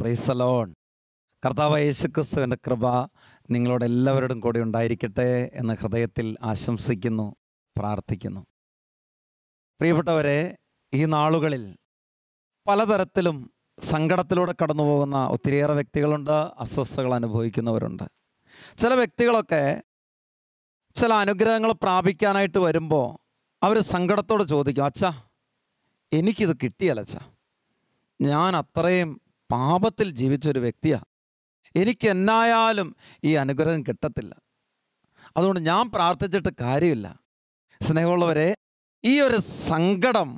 Praise the Lord. കർത്താവ് യേശുക്രിസ്തുവിൻ്റെ കൃപ നിങ്ങളോട് എല്ലാവരോടും കൂടി ഉണ്ടായിരിക്കട്ടെ എന്ന് ഹൃദയത്തിൽ ആശംസിക്കുന്നു, പ്രാർത്ഥിക്കുന്നു. പ്രിയപ്പെട്ടവരെ, ഈ നാളുകളിൽ പലതരത്തിലും സങ്കടത്തിലൂടെ കടന്നു പോകുന്ന ഒത്തിരിയേറെ വ്യക്തികളുണ്ട്, അസ്വസ്ഥതകൾ അനുഭവിക്കുന്നവരുണ്ട്. ചില വ്യക്തികളൊക്കെ ചില അനുഗ്രഹങ്ങൾ പ്രാപിക്കാനായിട്ട് വരുമ്പോൾ അവർ സങ്കടത്തോടെ ചോദിക്കും, അച്ഛാ എനിക്കിത് കിട്ടിയല്ല അച്ഛാ, ഞാൻ അത്രയും പാപത്തിൽ ജീവിച്ചൊരു വ്യക്തിയാണ്, എനിക്ക് എന്നായാലും ഈ അനുഗ്രഹം കിട്ടത്തില്ല, അതുകൊണ്ട് ഞാൻ പ്രാർത്ഥിച്ചിട്ട് കാര്യമില്ല. സ്നേഹമുള്ളവരെ, ഈ ഒരു സങ്കടം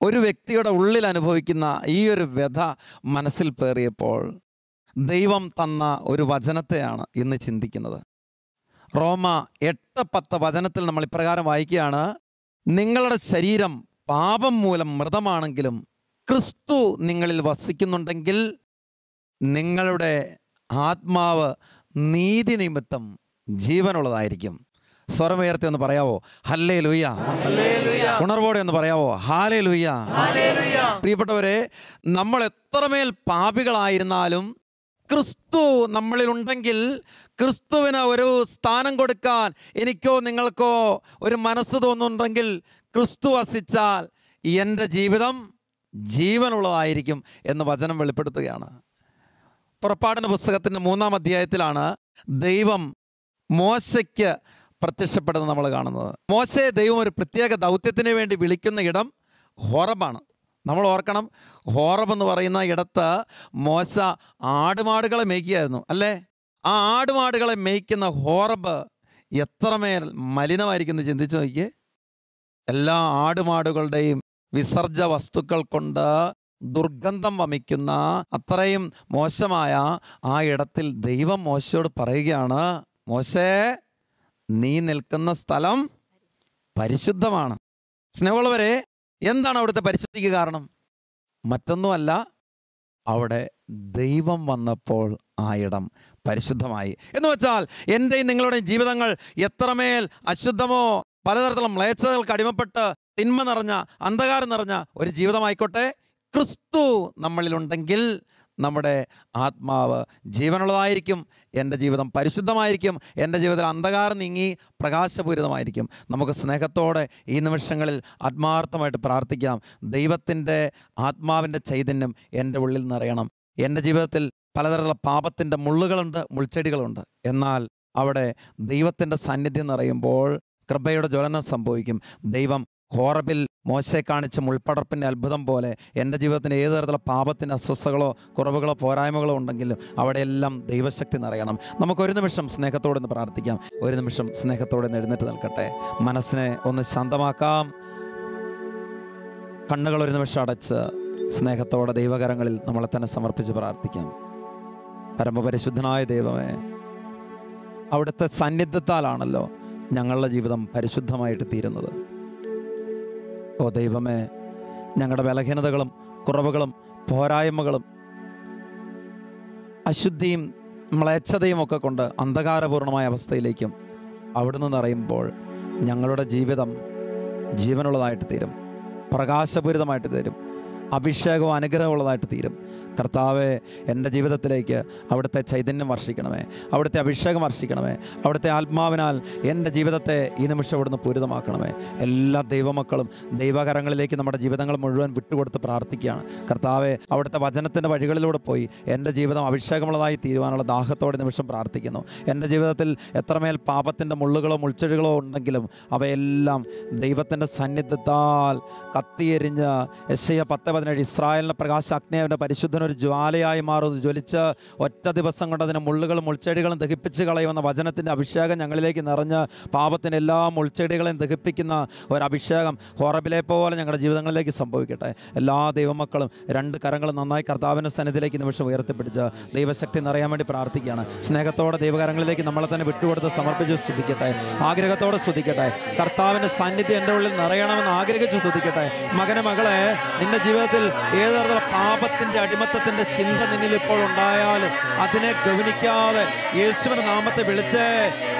ഒരു വ്യക്തിയുടെ ഉള്ളിൽ അനുഭവിക്കുന്ന ഈ ഒരു വ്യഥ മനസ്സിൽ പേറിയപ്പോൾ ദൈവം തന്ന ഒരു വചനത്തെയാണ് ഇന്ന് ചിന്തിക്കുന്നത്. റോമ 8:10 വചനത്തിൽ നമ്മൾ ഇപ്രകാരം വായിക്കുകയാണ്: നിങ്ങളുടെ ശരീരം പാപം മൂലം മൃതമാണെങ്കിലും ക്രിസ്തു നിങ്ങളിൽ വസിക്കുന്നുണ്ടെങ്കിൽ നിങ്ങളുടെ ആത്മാവ് നീതി നിമിത്തം ജീവനുള്ളതായിരിക്കും. സ്വരമുയർത്തി ഒന്ന് പറയാവോ ഹല്ലേലൂയ? ഉണർവോടെ ഒന്ന് പറയാവോ ഹല്ലേലൂയ? പ്രിയപ്പെട്ടവരെ, നമ്മൾ എത്രമേൽ പാപികളായിരുന്നാലും ക്രിസ്തു നമ്മളിലുണ്ടെങ്കിൽ ക്രിസ്തുവിന് ഒരു സ്ഥാനം കൊടുക്കാൻ എനിക്കോ നിങ്ങൾക്കോ ഒരു മനസ്സ് തോന്നുന്നുണ്ടെങ്കിൽ ക്രിസ്തു വസിച്ചാൽ എൻ്റെ ജീവിതം ജീവനുള്ളതായിരിക്കും എന്ന് വചനം വെളിപ്പെടുത്തുകയാണ്. പുറപ്പാടിൻ്റെ പുസ്തകത്തിൻ്റെ 3-ാം അധ്യായത്തിലാണ് ദൈവം മോശയ്ക്ക് പ്രത്യക്ഷപ്പെടുന്നത് നമ്മൾ കാണുന്നത്. മോശയെ ദൈവം ഒരു പ്രത്യേക ദൗത്യത്തിന് വേണ്ടി വിളിക്കുന്ന ഇടം ഹോറബാണ്. നമ്മൾ ഓർക്കണം, ഹോറബ് എന്ന് പറയുന്ന ഇടത്ത് മോശ ആടുമാടുകളെ മേയ്ക്കുകയായിരുന്നു, അല്ലേ? ആ ആടുമാടുകളെ മേയ്ക്കുന്ന ഹോറബ് എത്രമേൽ മലിനമായിരിക്കുന്നു ചിന്തിച്ചു നോക്കിയേ. എല്ലാ ആടുമാടുകളുടെയും വിസർജ വസ്തുക്കൾ കൊണ്ട് ദുർഗന്ധം വമിക്കുന്ന അത്രയും മോശമായ ആ ഇടത്തിൽ ദൈവം മോശയോട് പറയുകയാണ്, മോശേ, നീ നിൽക്കുന്ന സ്ഥലം പരിശുദ്ധമാണ്. സ്നേഹമുള്ളവരെ, എന്താണ് അവിടുത്തെ പരിശുദ്ധിക്ക് കാരണം? മറ്റൊന്നുമല്ല, അവിടെ ദൈവം വന്നപ്പോൾ ആ ഇടം പരിശുദ്ധമായി. എന്ന് വെച്ചാൽ എൻ്റെയും നിങ്ങളുടെയും ജീവിതങ്ങൾ എത്രമേൽ അശുദ്ധമോ, പലതരത്തിലുള്ള മ്ലേച്ഛതകൾക്ക് അടിമപ്പെട്ട് തിന്മ നിറഞ്ഞ അന്ധകാരം നിറഞ്ഞ ഒരു ജീവിതമായിക്കോട്ടെ, ക്രിസ്തു നമ്മളിലുണ്ടെങ്കിൽ നമ്മുടെ ആത്മാവ് ജീവനുള്ളതായിരിക്കും, എൻ്റെ ജീവിതം പരിശുദ്ധമായിരിക്കും, എൻ്റെ ജീവിതത്തിൽ അന്ധകാരം നീങ്ങി പ്രകാശപൂരിതമായിരിക്കും. നമുക്ക് സ്നേഹത്തോടെ ഈ നിമിഷങ്ങളിൽ ആത്മാർത്ഥമായിട്ട് പ്രാർത്ഥിക്കാം. ദൈവത്തിൻ്റെ ആത്മാവിൻ്റെ ചൈതന്യം എൻ്റെ ഉള്ളിൽ നിറയണം. എൻ്റെ ജീവിതത്തിൽ പലതരത്തിലുള്ള പാപത്തിൻ്റെ മുള്ളുകളുണ്ട്, മുൾച്ചെടികളുണ്ട്. എന്നാൽ അവിടെ ദൈവത്തിൻ്റെ സാന്നിധ്യം നിറയുമ്പോൾ കൃപയുടെ ജ്വലനം സംഭവിക്കും. ദൈവം ഹോറബിൽ മോശയെ കാണിച്ച മുൾപ്പടർപ്പിൻ്റെ അത്ഭുതം പോലെ എൻ്റെ ജീവിതത്തിന് ഏത് തരത്തിലുള്ള പാപത്തിൻ്റെ അസ്വസ്ഥതകളോ കുറവുകളോ പോരായ്മകളോ ഉണ്ടെങ്കിലും അവിടെയെല്ലാം ദൈവശക്തി നിറയണം. നമുക്കൊരു നിമിഷം സ്നേഹത്തോടെ ഒന്ന് പ്രാർത്ഥിക്കാം. ഒരു നിമിഷം സ്നേഹത്തോടെ എഴുന്നേറ്റ് നിൽക്കട്ടെ. മനസ്സിനെ ഒന്ന് ശാന്തമാക്കാം. കണ്ണുകൾ ഒരു നിമിഷം അടച്ച് സ്നേഹത്തോടെ ദൈവകരങ്ങളിൽ നമ്മളെ തന്നെ സമർപ്പിച്ച് പ്രാർത്ഥിക്കാം. പരമപരിശുദ്ധനായ ദൈവമേ, അവിടുത്തെ സാന്നിധ്യത്താലാണല്ലോ ഞങ്ങളുടെ ജീവിതം പരിശുദ്ധമായിട്ട് തീരുന്നത്. ഓ ദൈവമേ, ഞങ്ങളുടെ ബലഹീനതകളും കുറവുകളും പോരായ്മകളും അശുദ്ധിയും മ്ലേച്ഛതയും ഒക്കെ കൊണ്ട് അന്ധകാരപൂർണമായ അവസ്ഥയിലേക്കും അവിടുന്ന് നിറയുമ്പോൾ ഞങ്ങളുടെ ജീവിതം ജീവനുള്ളതായിട്ട് തീരും, പ്രകാശപൂരിതമായിട്ട് തീരും, അഭിഷേകവും അനുഗ്രഹമുള്ളതായിട്ട് തീരും. കർത്താവെ, എൻ്റെ ജീവിതത്തിലേക്ക് അവിടുത്തെ ചൈതന്യം വർഷിക്കണമേ, അവിടുത്തെ അഭിഷേകം വർഷിക്കണമേ, അവിടുത്തെ ആത്മാവിനാൽ എൻ്റെ ജീവിതത്തെ ഈ നിമിഷം ഇവിടുന്ന് പൂരിതമാക്കണമേ. എല്ലാ ദൈവമക്കളും ദൈവകരങ്ങളിലേക്ക് നമ്മുടെ ജീവിതങ്ങൾ മുഴുവൻ വിട്ടുകൊടുത്ത് പ്രാർത്ഥിക്കുകയാണ്. കർത്താവെ, അവിടുത്തെ വചനത്തിൻ്റെ വഴികളിലൂടെ പോയി എൻ്റെ ജീവിതം അഭിഷേകമുള്ളതായി തീരുവാനുള്ള ദാഹത്തോടെ നിമിഷം പ്രാർത്ഥിക്കുന്നു. എൻ്റെ ജീവിതത്തിൽ എത്രമേൽ പാപത്തിൻ്റെ മുള്ളുകളോ മുൾച്ചെടികളോ ഉണ്ടെങ്കിലും അവയെല്ലാം ദൈവത്തിൻ്റെ സാന്നിധ്യത്താൽ കത്തിയെരിഞ്ഞ് യെശയ്യാ 10:17 ഇസ്രായേലിൻ്റെ പ്രകാശാഗ്നി അവൻ്റെ പരിശുദ്ധനൊരു ജ്വാലയായി മാറുന്നത് ജ്വലിച്ച് ഒറ്റ ദിവസം കൊണ്ട് അതിനെ മുള്ളുകളും മുൾച്ചെടികളും ദഹിപ്പിച്ച് കളയുമെന്ന വചനത്തിൻ്റെ അഭിഷേകം ഞങ്ങളിലേക്ക് നിറഞ്ഞ് പാപത്തിൻ്റെ എല്ലാ മുൾച്ചെടികളെയും ദഹിപ്പിക്കുന്ന ഒരഭിഷേകം ഹോറബിലെ പോലെ ഞങ്ങളുടെ ജീവിതങ്ങളിലേക്ക് സംഭവിക്കട്ടെ. എല്ലാ ദൈവമക്കളും രണ്ട് കരങ്ങളും നന്നായി കർത്താവിൻ്റെ സന്നിധിയിലേക്ക് നിമിഷം ഉയർത്തിപ്പിടിച്ച് ദൈവശക്തി നിറയാൻ വേണ്ടി പ്രാർത്ഥിക്കുകയാണ്. സ്നേഹത്തോടെ ദൈവകരങ്ങളിലേക്ക് നമ്മളെ തന്നെ വിട്ടുകൊടുത്ത് സമർപ്പിച്ച് സ്തുതിക്കട്ടെ, ആഗ്രഹത്തോടെ സ്തുതിക്കട്ടെ. കർത്താവിൻ്റെ സാന്നിധ്യം എൻ്റെ ഉള്ളിൽ നിറയണമെന്ന് ആഗ്രഹിച്ച് സ്തുതിക്കട്ടെ. മകനെ, മകളെ, നിന്റെ ജീവിതത്തിൽ ഏത് തരത്തിലുള്ള പാപത്തിൻ്റെ അടിമത്തത്തിൻ്റെ ചിന്ത നിന്നിൽ ഇപ്പോൾ ഉണ്ടായാലും അതിനെ ഗൗനിക്കാതെ യേശുവിൻ്റെ നാമത്തെ വിളിച്ച്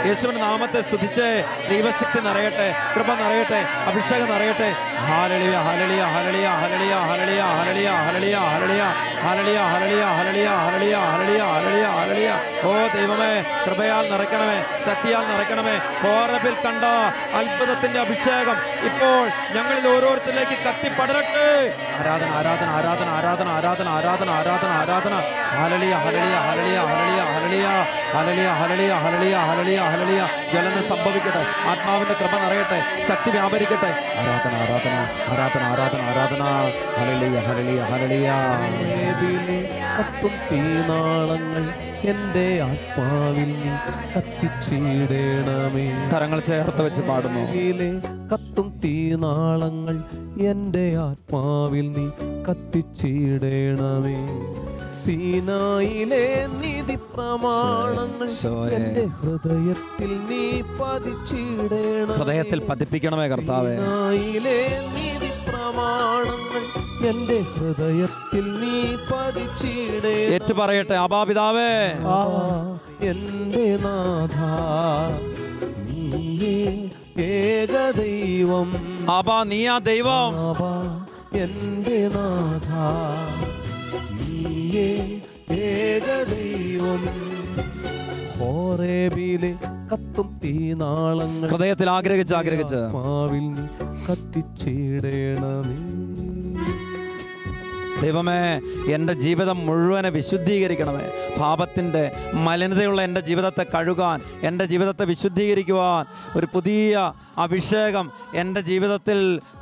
യേശുവിന്റെ നാമത്തെ സ്തുതിച്ച് ദൈവശക്തി നിറയട്ടെ, കൃപ നിറയട്ടെ, അഭിഷേകം നിറയട്ടെ. Hallelujah hallelujah hallelujah hallelujah hallelujah hallelujah hallelujah hallelujah hallelujah hallelujah hallelujah hallelujah hallelujah hallelujah. ഓ ദൈവമേ, കൃപയാൽ നിറയ്ക്കണമേ, ശക്തിയാൽ നിറയ്ക്കണമേ. ഹോറബിൽ കണ്ട അത്ഭുതത്തിന്റെ അഭിഷേകം ഇപ്പോൾ ഞങ്ങളിൽ ഓരോരുത്തരിലേക്ക് കത്തിപ്പടരട്ടെ. ആരാധന ആരാധന ആരാധന ആരാധന ആരാധന ആരാധന ആരാധന ആരാധന. Hallelujah hallelujah hallelujah hallelujah hallelujah hallelujah hallelujah hallelujah hallelujah hallelujah. ജ്വലനം സംഭവിക്കട്ടെ, ആത്മാവിന്റെ കൃപ നിറയട്ടെ, ശക്തി വ്യാപരിക്കട്ടെ. ആരാധന ആരാധന ആരാധന ആരാധന ആരാധന. Hallelujah hallelujah hallelujah. കത്തും തീനാളങ്ങൾ എൻ്റെ ആത്മാവിൽ നീ കത്തിച്ചിടണമേ. കരങ്ങൾ ചേർത്ത് വെച്ച് പാടുന്നു. കത്തും തീനാളങ്ങൾ എൻ്റെ ആത്മാവിൽ നീ കത്തിച്ചിടണമേ. സീനായിലെ നീതി പ്രമാണങ്ങൾ എൻ്റെ ഹൃദയത്തിൽ നീ പതിച്ചിടണം. ഹൃദയത്തിൽ പതിപ്പിക്കണമേ കർത്താവേ. സീനായിലെ നീതി പ്രമാണങ്ങൾ എൻ്റെ ഹൃദയത്തിൽ നീ പതിച്ചിടണം. ഏറ്റുപറയട്ടെ, അബാ പിതാവേ, എൻ്റെ നാഥാ നീയേ ഏകദൈവം. അബാ നീയാ ദൈവം. അബാ എൻ്റെ നാഥാ നീയേ ഏകദൈവം. ഹോറേബിലെ കത്തും തീനാളങ്ങൾ ഹൃദയത്തിൽ ആഗ്രഹിച്ച് ആഗ്രഹിച്ച് മാവിൽ നീ കത്തിച്ചിടണമേ. ദൈവമേ, എൻ്റെ ജീവിതം മുഴുവനെ വിശുദ്ധീകരിക്കണമേ. പാപത്തിൻ്റെ മലിനതയുള്ള എൻ്റെ ജീവിതത്തെ കഴുകാൻ, എൻ്റെ ജീവിതത്തെ വിശുദ്ധീകരിക്കുവാൻ, ഒരു പുതിയ അഭിഷേകം എൻ്റെ ജീവിതത്തിൽ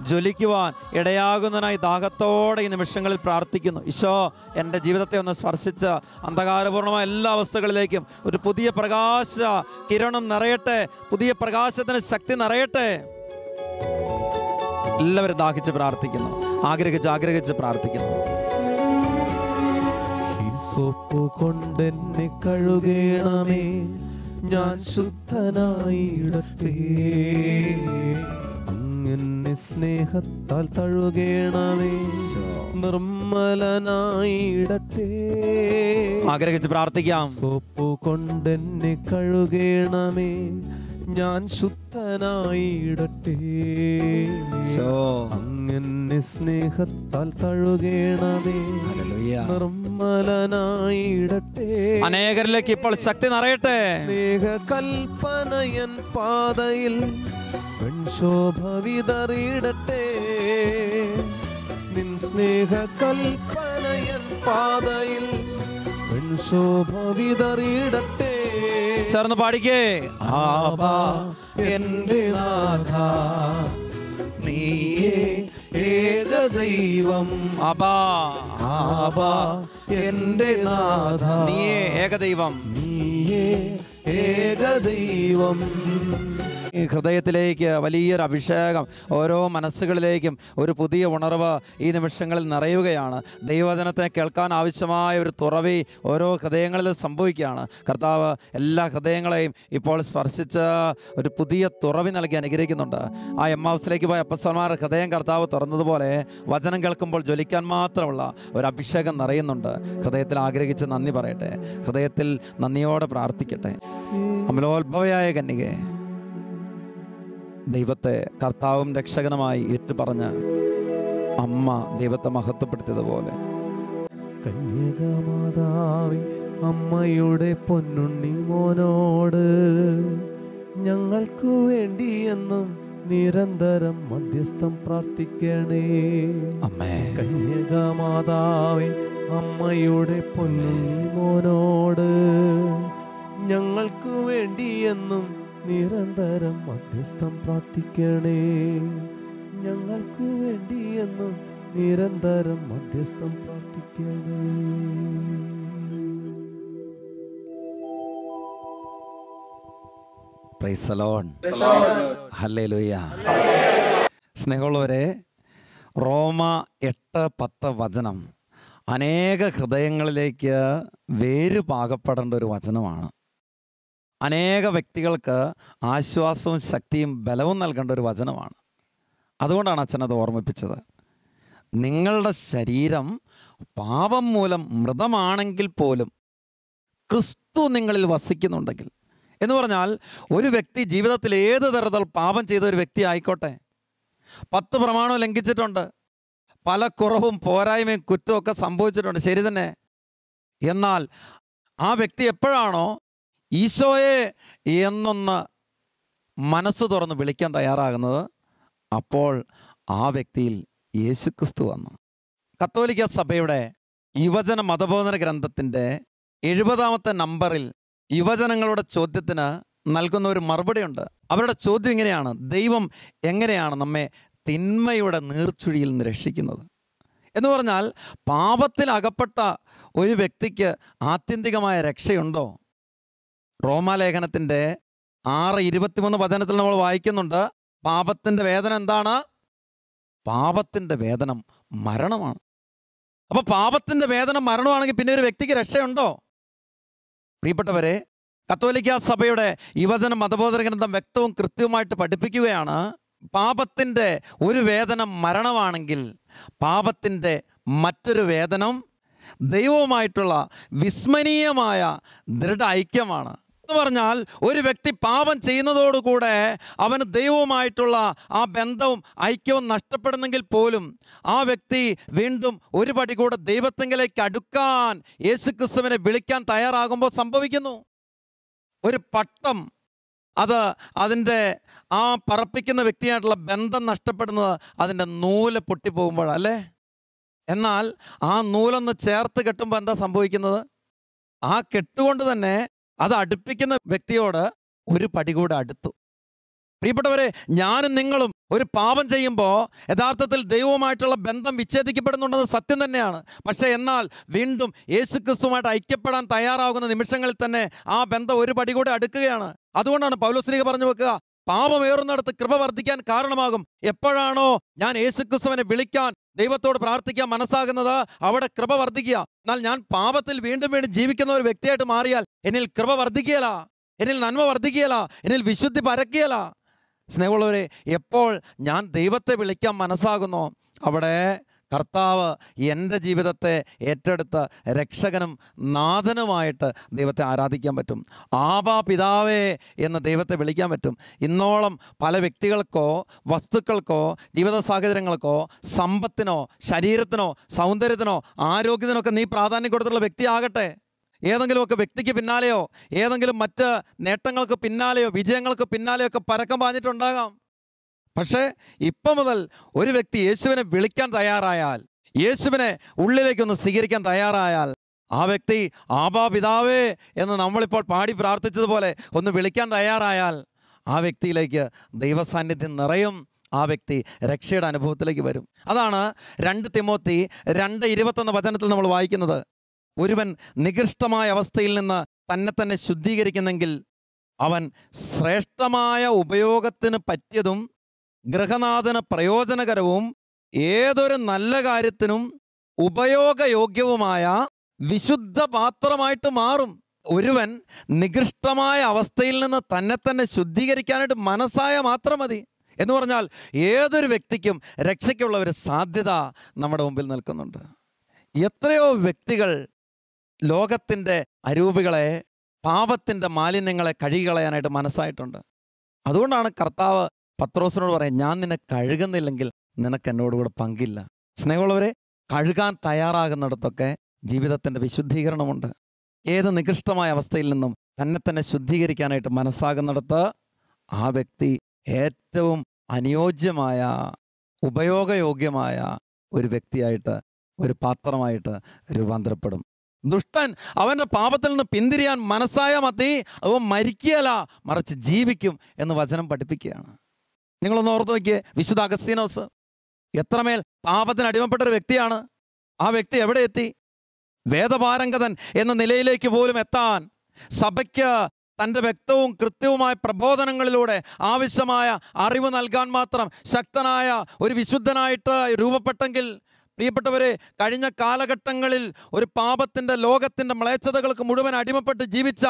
ജ്വലിക്കുവാൻ ഇടയാകുന്നതിനായി ദാഹത്തോടെ ഈ നിമിഷങ്ങളിൽ പ്രാർത്ഥിക്കുന്നു. ഈശോ, എൻ്റെ ജീവിതത്തെ ഒന്ന് സ്പർശിച്ച് അന്ധകാരപൂർണമായ എല്ലാ അവസ്ഥകളിലേക്കും ഒരു പുതിയ പ്രകാശ കിരണം നിറയട്ടെ, പുതിയ പ്രകാശത്തിന് ശക്തി നിറയട്ടെ. എല്ലാവരും ദാഹിച്ച് പ്രാർത്ഥിക്കുന്നു, ആഗ്രഹിച്ച് ആഗ്രഹിച്ച് പ്രാർത്ഥിക്കുന്നു. ഹിസ്സോപ്പ് കൊണ്ടെന്നെ കഴുകണമേ, ഞാൻ ശുദ്ധനായിടട്ടെ. അങ്ങനെ സ്നേഹത്താൽ തഴുകണമേ, നിർമ്മലനായിടട്ടെ. ആഗ്രഹിച്ച് പ്രാർത്ഥിക്കാം. സോപ്പ് കൊണ്ടെന്നെ കഴുകണമേ, ഞാൻ ശുദ്ധനായിടട്ടെ. അങ്ങനെ സ്നേഹത്താൽ തഴുകണമേ, നിർമ്മലനായിടട്ടെ. അനേകരിലേക്ക് ഇപ്പോൾ ശക്തി നിറയട്ടെ. സ്നേഹകൽപ്പനയൻ പാതയിൽ പെൺശോഭ വിതറിയിടട്ടെ. നിൻ സ്നേഹകൽപ്പനയൻ പാതയിൽ പെൺശോഭ വിതറിയിടട്ടെ. ചേർന്ന് പാടിക്കേ. ആബാ എൻ്റെ നാഥാ നീയേ ഏകദൈവം. അബാ ആബാ എൻ്റെ നാഥാ നീയേ ഏകദൈവം. നീയേ ഏകദൈവം. ഈ ഹൃദയത്തിലേക്ക് വലിയൊരു അഭിഷേകം ഓരോ മനസ്സുകളിലേക്കും ഒരു പുതിയ ഉണർവ് ഈ നിമിഷങ്ങളിൽ നിറയുകയാണ്. ദൈവവചനത്തെ കേൾക്കാൻ ആവശ്യമായ ഒരു തുറവി ഓരോ ഹൃദയങ്ങളിൽ സംഭവിക്കുകയാണ്. കർത്താവ് എല്ലാ ഹൃദയങ്ങളെയും ഇപ്പോൾ സ്പർശിച്ച് ഒരു പുതിയ തുറവി നൽകി അനുഗ്രഹിക്കുന്നുണ്ട്. ആ എമ്മാവൂസിലേക്ക് പോയ അപ്പസ്തലന്മാരുടെ ഹൃദയം കർത്താവ് തുറന്നതുപോലെ വചനം കേൾക്കുമ്പോൾ ജ്വലിക്കാൻ മാത്രമുള്ള ഒരു അഭിഷേകം നിറയുന്നുണ്ട്. ഹൃദയത്തിൽ ആഗ്രഹിച്ച് നന്ദി പറയട്ടെ, ഹൃദയത്തിൽ നന്ദിയോടെ പ്രാർത്ഥിക്കട്ടെ. അമലോത്ഭവയായ കന്യകേ, ദൈവത്തെ കർത്താവും രക്ഷകനുമായി ഏറ്റുപറഞ്ഞ് അമ്മ ദൈവത്തെ മഹത്വപ്പെടുത്തിയതുപോലെ കന്യകമാതാവേ, അമ്മയുടെ പൊന്നുണ്ണി മോനോട് ഞങ്ങൾക്കു വേണ്ടി എന്നും നിരന്തരം മധ്യസ്ഥം പ്രാർത്ഥിക്കണേ. അമ്മേ. കന്യകമാതാവേ, അമ്മയുടെ പൊന്നുണ്ണി മോനോട് ഞങ്ങൾക്കു വേണ്ടി എന്നും നിരന്തരം മധ്യസ്ഥം പ്രാർത്ഥിക്കണേ. ഞങ്ങൾക്കു വേണ്ടി എന്നും നിരന്തരം മധ്യസ്ഥം പ്രാർത്ഥിക്കണേ. Praise the Lord. ഹല്ലേലൂയ. സ്നേഹമുള്ളവരെ, റോമ 8:10 വചനം അനേക ഹൃദയങ്ങളിലേക്ക് വേര് പാകപ്പെടേണ്ട ഒരു വചനമാണ്. അനേക വ്യക്തികൾക്ക് ആശ്വാസവും ശക്തിയും ബലവും നൽകേണ്ട ഒരു വചനമാണ്. അതുകൊണ്ടാണ് അച്ഛനത് ഓർമ്മിപ്പിച്ചത്. നിങ്ങളുടെ ശരീരം പാപം മൂലം മൃതമാണെങ്കിൽ പോലും ക്രിസ്തു നിങ്ങളിൽ വസിക്കുന്നുണ്ടെങ്കിൽ എന്ന് പറഞ്ഞാൽ ഒരു വ്യക്തി ജീവിതത്തിൽ ഏത് തരത്തിൽ പാപം ചെയ്ത ഒരു വ്യക്തി ആയിക്കോട്ടെ, 10 പ്രമാണം ലംഘിച്ചിട്ടുണ്ട്, പല കുറവും പോരായ്മയും കുറ്റവും ഒക്കെ സംഭവിച്ചിട്ടുണ്ട്, ശരി തന്നെ. എന്നാൽ ആ വ്യക്തി എപ്പോഴാണോ ഈശോയെ എന്നൊന്ന് മനസ്സ് തുറന്ന് വിളിക്കാൻ തയ്യാറാകുന്നത്, അപ്പോൾ ആ വ്യക്തിയിൽ യേശുക്രിസ്തു വന്നു. കത്തോലിക്ക സഭയുടെ യുവജന മതബോധന ഗ്രന്ഥത്തിൻ്റെ 70-ാമത്തെ നമ്പറിൽ യുവജനങ്ങളുടെ ചോദ്യത്തിന് നൽകുന്ന ഒരു മറുപടിയുണ്ട്. അവരുടെ ചോദ്യം ഇങ്ങനെയാണ്: ദൈവം എങ്ങനെയാണ് നമ്മെ തിന്മയുടെ നീർച്ചുഴിയിൽ നിന്ന് രക്ഷിക്കുന്നത്? എന്ന് പറഞ്ഞാൽ പാപത്തിൽ അകപ്പെട്ട ഒരു വ്യക്തിക്ക് ആത്യന്തികമായ രക്ഷയുണ്ടോ? റോമാലേഖനത്തിൻ്റെ 6:23 വചനത്തിൽ നമ്മൾ വായിക്കുന്നുണ്ട്, പാപത്തിൻ്റെ വേദന എന്താണ്? പാപത്തിൻ്റെ വേദനം മരണമാണ്. അപ്പോൾ പാപത്തിൻ്റെ വേദന മരണമാണെങ്കിൽ പിന്നെ ഒരു വ്യക്തിക്ക് രക്ഷയുണ്ടോ? പ്രിയപ്പെട്ടവരെ, കത്തോലിക്ക സഭയുടെ യുവജന മതബോധന ഗ്രന്ഥം വ്യക്തവും കൃത്യവുമായിട്ട് പഠിപ്പിക്കുകയാണ്, പാപത്തിൻ്റെ ഒരു വേദനം മരണമാണെങ്കിൽ പാപത്തിൻ്റെ മറ്റൊരു വേദനം ദൈവവുമായിട്ടുള്ള വിസ്മരണീയമായ ദൃഢ ഐക്യമാണ്. എന്ന് പറഞ്ഞാൽ ഒരു വ്യക്തി പാപം ചെയ്യുന്നതോടുകൂടെ അവന് ദൈവവുമായിട്ടുള്ള ആ ബന്ധവും ഐക്യവും നഷ്ടപ്പെടുന്നെങ്കിൽ പോലും ആ വ്യക്തി വീണ്ടും ഒരു പടി കൂടെ ദൈവത്തെങ്കിലേക്ക് അടുക്കാൻ യേശുക്രിസ്തുവിനെ വിളിക്കാൻ തയ്യാറാകുമ്പോൾ സംഭവിക്കുന്നു. ഒരു പട്ടം അതിൻ്റെ ആ പറപ്പിക്കുന്ന വ്യക്തിയായിട്ടുള്ള ബന്ധം നഷ്ടപ്പെടുന്നത് അതിൻ്റെ നൂല് പൊട്ടിപ്പോകുമ്പോഴല്ലേ. എന്നാൽ ആ നൂലൊന്ന് ചേർത്ത് കെട്ടുമ്പോൾ എന്താ സംഭവിക്കുന്നത്? ആ കെട്ടുകൊണ്ട് തന്നെ അത് അടുപ്പിക്കുന്ന വ്യക്തിയോട് ഒരു പടി കൂടെ അടുത്തു. പ്രിയപ്പെട്ടവരെ, ഞാനും നിങ്ങളും ഒരു പാപം ചെയ്യുമ്പോൾ യഥാർത്ഥത്തിൽ ദൈവവുമായിട്ടുള്ള ബന്ധം വിച്ഛേദിക്കപ്പെടുന്നുണ്ടെന്ന് സത്യം തന്നെയാണ്. പക്ഷേ എന്നാൽ വീണ്ടും യേശുക്രിസ്തുവുമായിട്ട് ഐക്യപ്പെടാൻ തയ്യാറാകുന്ന നിമിഷങ്ങളിൽ തന്നെ ആ ബന്ധം ഒരു പടി കൂടെ അടുക്കുകയാണ്. അതുകൊണ്ടാണ് പൗലോസ്ലീഹ പറഞ്ഞു വെക്കുക, പാപമേറുന്നിടത്ത് കൃപ വർദ്ധിക്കാൻ കാരണമാകും. എപ്പോഴാണോ ഞാൻ യേശുക്രിസ്തുവിനെ വിളിക്കാൻ ദൈവത്തോട് പ്രാർത്ഥിക്കാൻ മനസ്സാകുന്നത്, അവിടെ കൃപ വർദ്ധിക്കുക. എന്നാൽ ഞാൻ പാപത്തിൽ വീണ്ടും വീണ്ടും ജീവിക്കുന്ന ഒരു വ്യക്തിയായിട്ട് മാറിയാൽ എന്നിൽ കൃപ വർദ്ധിക്കുകയില്ല, എന്നിൽ നന്മ വർദ്ധിക്കുകയില്ല, എന്നിൽ വിശുദ്ധി പരക്കുകയില്ല. സ്നേഹമുള്ളവരെ, എപ്പോൾ ഞാൻ ദൈവത്തെ വിളിക്കാൻ മനസ്സാകുന്നോ അവിടെ കർത്താവ് എൻ്റെ ജീവിതത്തെ ഏറ്റെടുത്ത് രക്ഷകനും നാഥനുമായിട്ട് ദൈവത്തെ ആരാധിക്കാൻ പറ്റും. ആബാ പിതാവേ എന്ന് ദൈവത്തെ വിളിക്കാൻ പറ്റും. ഇന്നോളം പല വ്യക്തികൾക്കോ വസ്തുക്കൾക്കോ ജീവിത സാഹചര്യങ്ങൾക്കോ സമ്പത്തിനോ ശരീരത്തിനോ സൗന്ദര്യത്തിനോ ആരോഗ്യത്തിനോ ഒക്കെ നീ പ്രാധാന്യം കൊടുത്തുള്ള വ്യക്തിയാകട്ടെ, ഏതെങ്കിലുമൊക്കെ വ്യക്തിക്ക് പിന്നാലെയോ ഏതെങ്കിലും മറ്റ് നേട്ടങ്ങൾക്ക് പിന്നാലെയോ വിജയങ്ങൾക്ക് പിന്നാലെയോ ഒക്കെ പരക്കം പാഞ്ഞിട്ടുണ്ടാകാം. പക്ഷേ ഇപ്പം മുതൽ ഒരു വ്യക്തി യേശുവിനെ വിളിക്കാൻ തയ്യാറായാൽ, യേശുവിനെ ഉള്ളിലേക്കൊന്ന് സ്വീകരിക്കാൻ തയ്യാറായാൽ, ആ വ്യക്തി ആബാ പിതാവേ എന്ന് നമ്മളിപ്പോൾ പാടി പ്രാർത്ഥിച്ചതുപോലെ ഒന്ന് വിളിക്കാൻ തയ്യാറായാൽ ആ വ്യക്തിയിലേക്ക് ദൈവസാന്നിധ്യം നിറയും. ആ വ്യക്തി രക്ഷയുടെ അനുഭവത്തിലേക്ക് വരും. അതാണ് 2 തിമോത്തി 2:21 വചനത്തിൽ നമ്മൾ വായിക്കുന്നത്. ഒരുവൻ നികൃഷ്ടമായ അവസ്ഥയിൽ നിന്ന് തന്നെ ശുദ്ധീകരിക്കുന്നെങ്കിൽ അവൻ ശ്രേഷ്ഠമായ ഉപയോഗത്തിന് പറ്റിയതും ഗൃഹനാഥന് പ്രയോജനകരവും ഏതൊരു നല്ല കാര്യത്തിനും ഉപയോഗയോഗ്യവുമായ വിശുദ്ധ പാത്രമായിട്ട് മാറും. ഒരുവൻ നികൃഷ്ടമായ അവസ്ഥയിൽ നിന്ന് തന്നെ ശുദ്ധീകരിക്കാനായിട്ട് മനസ്സായ മാത്രം മതി. എന്ന് പറഞ്ഞാൽ ഏതൊരു വ്യക്തിക്കും രക്ഷയ്ക്കുള്ള ഒരു സാധ്യത നമ്മുടെ മുമ്പിൽ നിൽക്കുന്നുണ്ട്. എത്രയോ വ്യക്തികൾ ലോകത്തിൻ്റെ അരൂപികളെ, പാപത്തിൻ്റെ മാലിന്യങ്ങളെ കഴുകികളയാനായിട്ട് മനസ്സായിട്ടുണ്ട്. അതുകൊണ്ടാണ് കർത്താവ് പത്രോസിനോട് പറയാം, ഞാൻ നിന്നെ കഴുകുന്നില്ലെങ്കിൽ നിനക്ക് എന്നോടുകൂടെ പങ്കില്ല. സ്നേഹമുള്ളവരെ, കഴുകാൻ തയ്യാറാകുന്നിടത്തൊക്കെ ജീവിതത്തിൻ്റെ വിശുദ്ധീകരണമുണ്ട്. ഏത് നികൃഷ്ടമായ അവസ്ഥയിൽ നിന്നും തന്നെ ശുദ്ധീകരിക്കാനായിട്ട് മനസ്സാകുന്നിടത്ത് ആ വ്യക്തി ഏറ്റവും അനുയോജ്യമായ ഉപയോഗയോഗ്യമായ ഒരു വ്യക്തിയായിട്ട്, ഒരു പാത്രമായിട്ട് രൂപാന്തരപ്പെടും. ദുഷ്ടൻ അവൻ്റെ പാപത്തിൽ നിന്ന് പിന്തിരിയാൻ മനസ്സായ മതി, അവൻ മരിക്കുകയല്ല മറിച്ച് ജീവിക്കും എന്ന് വചനം പഠിപ്പിക്കുകയാണ്. നിങ്ങളൊന്ന് ഓർത്ത് നോക്കിയേ, വിശുദ്ധ അഗസ്തീനോസ് എത്രമേൽ പാപത്തിന് അടിമപ്പെട്ടൊരു വ്യക്തിയാണ്. ആ വ്യക്തി എവിടെ എത്തി? വേദപാരംഗതൻ എന്ന നിലയിലേക്ക് പോലും എത്താൻ സഭയ്ക്ക് തൻ്റെ വ്യക്തവും കൃത്യവുമായ പ്രബോധനങ്ങളിലൂടെ ആവശ്യമായ അറിവ് നൽകാൻ മാത്രം ശക്തനായ ഒരു വിശുദ്ധനായിട്ട് രൂപപ്പെട്ടെങ്കിൽ, പ്രിയപ്പെട്ടവരെ, കഴിഞ്ഞ കാലഘട്ടങ്ങളിൽ ഒരു പാപത്തിൻ്റെ ലോകത്തിൻ്റെ മ്ലേച്ഛതകൾക്ക് മുഴുവൻ അടിമപ്പെട്ട് ജീവിച്ച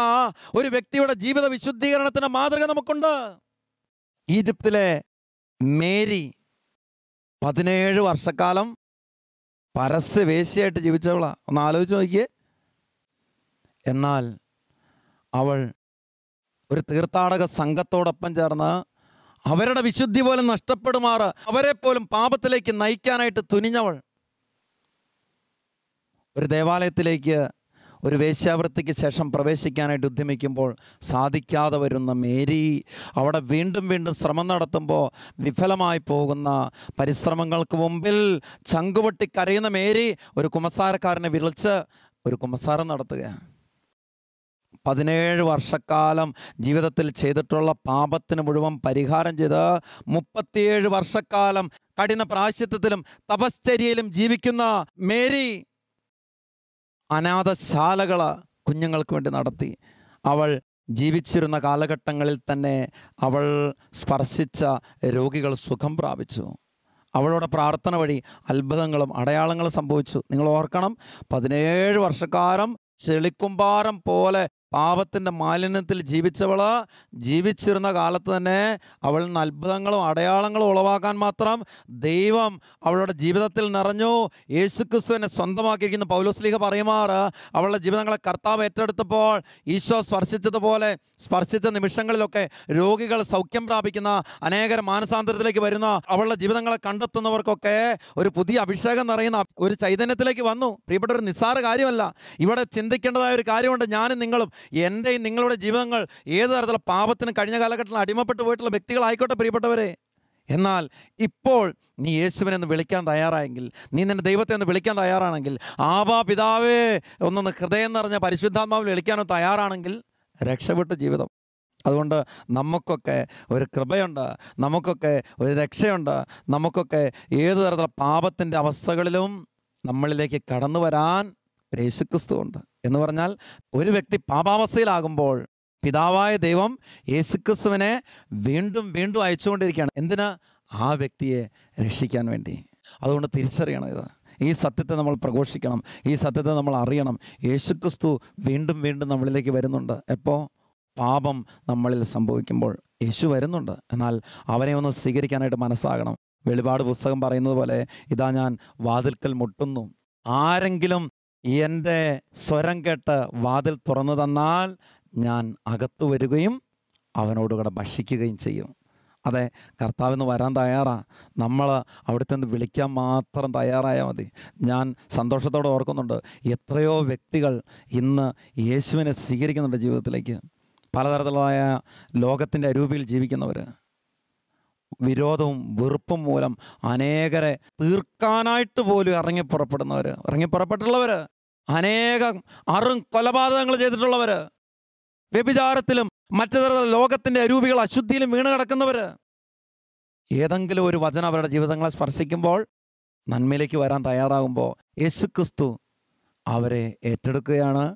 ഒരു വ്യക്തിയുടെ ജീവിത വിശുദ്ധീകരണത്തിൻ്റെ മാതൃക നമുക്കുണ്ട്. ഈജിപ്തിലെ മേരി 17 വർഷക്കാലം പരസ്യവേശ്യയായിട്ട് ജീവിച്ചവളാ. ഒന്ന് ആലോചിച്ച് നോക്കിയേ. എന്നാൽ അവൾ ഒരു തീർത്ഥാടക സംഘത്തോടൊപ്പം ചേർന്ന് അവരുടെ വിശുദ്ധി പോലും നഷ്ടപ്പെടുമാറ് അവരെ പോലും പാപത്തിലേക്ക് നയിക്കാനായിട്ട് തുനിഞ്ഞവൾ. ഒരു ദേവാലയത്തിലേക്ക് ഒരു വേശ്യാവൃത്തിക്ക് ശേഷം പ്രവേശിക്കാനായിട്ട് ഉദ്യമിക്കുമ്പോൾ സാധിക്കാതെ വരുന്ന മേരി അവിടെ വീണ്ടും വീണ്ടും ശ്രമം നടത്തുമ്പോൾ വിഫലമായി പോകുന്ന പരിശ്രമങ്ങൾക്ക് മുമ്പിൽ ചങ്കുപൊട്ടി കരയുന്ന മേരി ഒരു കുമ്പസാരക്കാരനെ വിളിച്ച് ഒരു കുമ്പസാരം നടത്തുകയാണ്. 17 വർഷക്കാലം ജീവിതത്തിൽ ചെയ്തിട്ടുള്ള പാപത്തിന് മുഴുവൻ പരിഹാരം ചെയ്ത് 37 വർഷക്കാലം കഠിന പ്രായശ്ചിത്തത്തിലും തപശ്ചര്യയിലും ജീവിക്കുന്ന മേരി അനാഥശാലകൾ കുഞ്ഞുങ്ങൾക്ക് വേണ്ടി നടത്തി. അവൾ ജീവിച്ചിരുന്ന കാലഘട്ടങ്ങളിൽ തന്നെ അവൾ സ്പർശിച്ച രോഗികൾ സുഖം പ്രാപിച്ചു. അവളുടെ പ്രാർത്ഥന വഴി അത്ഭുതങ്ങളും അടയാളങ്ങളും സംഭവിച്ചു. നിങ്ങൾ ഓർക്കണം, 17 വർഷക്കാലം ചെളിക്കുമ്പാരം പോലെ പാപത്തിൻ്റെ മാലിന്യത്തിൽ ജീവിച്ചവള് ജീവിച്ചിരുന്ന കാലത്ത് തന്നെ അവളിൽ നിന്ന് അത്ഭുതങ്ങളും അടയാളങ്ങളും ഉളവാക്കാൻ മാത്രം ദൈവം അവളുടെ ജീവിതത്തിൽ നിറഞ്ഞു. യേശുക്രിസ്തുവിനെ സ്വന്തമാക്കിയിരിക്കുന്ന പൗലോസ്ലീഹ പറയുമാറ്, അവളുടെ ജീവിതങ്ങളെ കർത്താവ് ഏറ്റെടുത്തപ്പോൾ ഈശോ സ്പർശിച്ചതുപോലെ സ്പർശിച്ച നിമിഷങ്ങളിലൊക്കെ രോഗികൾ സൗഖ്യം പ്രാപിക്കുന്ന, അനേകർ മാനസാന്തരത്തിലേക്ക് വരുന്ന, അവളുടെ ജീവിതങ്ങളെ കണ്ടെത്തുന്നവർക്കൊക്കെ ഒരു പുതിയ അഭിഷേകം നിറയുന്ന ഒരു ചൈതന്യത്തിലേക്ക് വന്നു. പ്രിയപ്പെട്ട ഒരു നിസ്സാര കാര്യമല്ല. ഇവിടെ ചിന്തിക്കേണ്ടതായ ഒരു കാര്യമുണ്ട്. ഞാനും നിങ്ങളും എൻ്റെയും നിങ്ങളുടെ ജീവിതങ്ങൾ ഏത് തരത്തിലുള്ള പാപത്തിന് കഴിഞ്ഞ കാലഘട്ടത്തിൽ അടിമപ്പെട്ടു പോയിട്ടുള്ള വ്യക്തികളായിക്കോട്ടെ പ്രിയപ്പെട്ടവരെ. എന്നാൽ ഇപ്പോൾ നീ യേശുവിനെ ഒന്ന് വിളിക്കാൻ തയ്യാറായെങ്കിൽ, നീ നിൻ്റെ ദൈവത്തെ ഒന്ന് വിളിക്കാൻ തയ്യാറാണെങ്കിൽ, ആബാ പിതാവേ ഒന്നൊന്ന് ഹൃദയം നിറഞ്ഞ പരിശുദ്ധാത്മാവിൽ വിളിക്കാനോ തയ്യാറാണെങ്കിൽ രക്ഷപ്പെട്ട ജീവിതം. അതുകൊണ്ട് നമുക്കൊക്കെ ഒരു കൃപയുണ്ട്, നമുക്കൊക്കെ ഒരു രക്ഷയുണ്ട്, നമുക്കൊക്കെ ഏത് തരത്തിലുള്ള പാപത്തിൻ്റെ അവസ്ഥകളിലും നമ്മളിലേക്ക് കടന്നു വരാൻ യേശുക്രിസ്തു ഉണ്ട്. എന്ന് പറഞ്ഞാൽ ഒരു വ്യക്തി പാപാവസ്ഥയിലാകുമ്പോൾ പിതാവായ ദൈവം യേശുക്രിസ്തുവിനെ വീണ്ടും വീണ്ടും അയച്ചുകൊണ്ടിരിക്കുകയാണ്. എന്തിനാ? ആ വ്യക്തിയെ രക്ഷിക്കാൻ വേണ്ടി. അതുകൊണ്ട് തിരിച്ചറിയണം ഇത്. ഈ സത്യത്തെ നമ്മൾ പ്രഘോഷിക്കണം, ഈ സത്യത്തെ നമ്മൾ അറിയണം. യേശുക്രിസ്തു വീണ്ടും വീണ്ടും നമ്മളിലേക്ക് വരുന്നുണ്ട്. എപ്പോൾ? പാപം നമ്മളിൽ സംഭവിക്കുമ്പോൾ യേശു വരുന്നുണ്ട്. എന്നാൽ അവനെ ഒന്ന് സ്വീകരിക്കാനായിട്ട് മനസ്സാകണം. വെളിപാട് പുസ്തകം പറയുന്നത് പോലെ, ഇതാ ഞാൻ വാതിൽക്കൽ മുട്ടുന്നു, ആരെങ്കിലും എൻ്റെ സ്വരം കേട്ട് വാതിൽ തുറന്നു തന്നാൽ ഞാൻ അകത്തു വരികയും അവനോടുകൂടെ ഭക്ഷിക്കുകയും ചെയ്യും. അതെ, കർത്താവിന് വരാൻ തയ്യാറാണ്. നമ്മൾ അവിടുത്തെ നിന്ന് വിളിക്കാൻ മാത്രം തയ്യാറായാൽ മതി. ഞാൻ സന്തോഷത്തോടെ ഓർക്കുന്നുണ്ട്, എത്രയോ വ്യക്തികൾ ഇന്ന് യേശുവിനെ സ്വീകരിക്കുന്നുണ്ട് ജീവിതത്തിലേക്ക്. പലതരത്തിലായ ലോകത്തിൻ്റെ അരൂപിയിൽ ജീവിക്കുന്നവർ, വിരോധവും വെറുപ്പും മൂലം അനേകരെ തീർക്കാനായിട്ട് പോലും ഇറങ്ങിപ്പുറപ്പെട്ടുള്ളവർ, അനേകം കൊലപാതകങ്ങൾ ചെയ്തിട്ടുള്ളവർ, വ്യഭിചാരത്തിലും മറ്റു തരത്തിലുള്ള ലോകത്തിൻ്റെ അരൂപികൾ അശുദ്ധിയിലും വീണ് കിടക്കുന്നവർ, ഏതെങ്കിലും ഒരു വചനം അവരുടെ ജീവിതങ്ങളെ സ്പർശിക്കുമ്പോൾ നന്മയിലേക്ക് വരാൻ തയ്യാറാകുമ്പോൾ യേശുക്രിസ്തു അവരെ ഏറ്റെടുക്കുകയാണ്.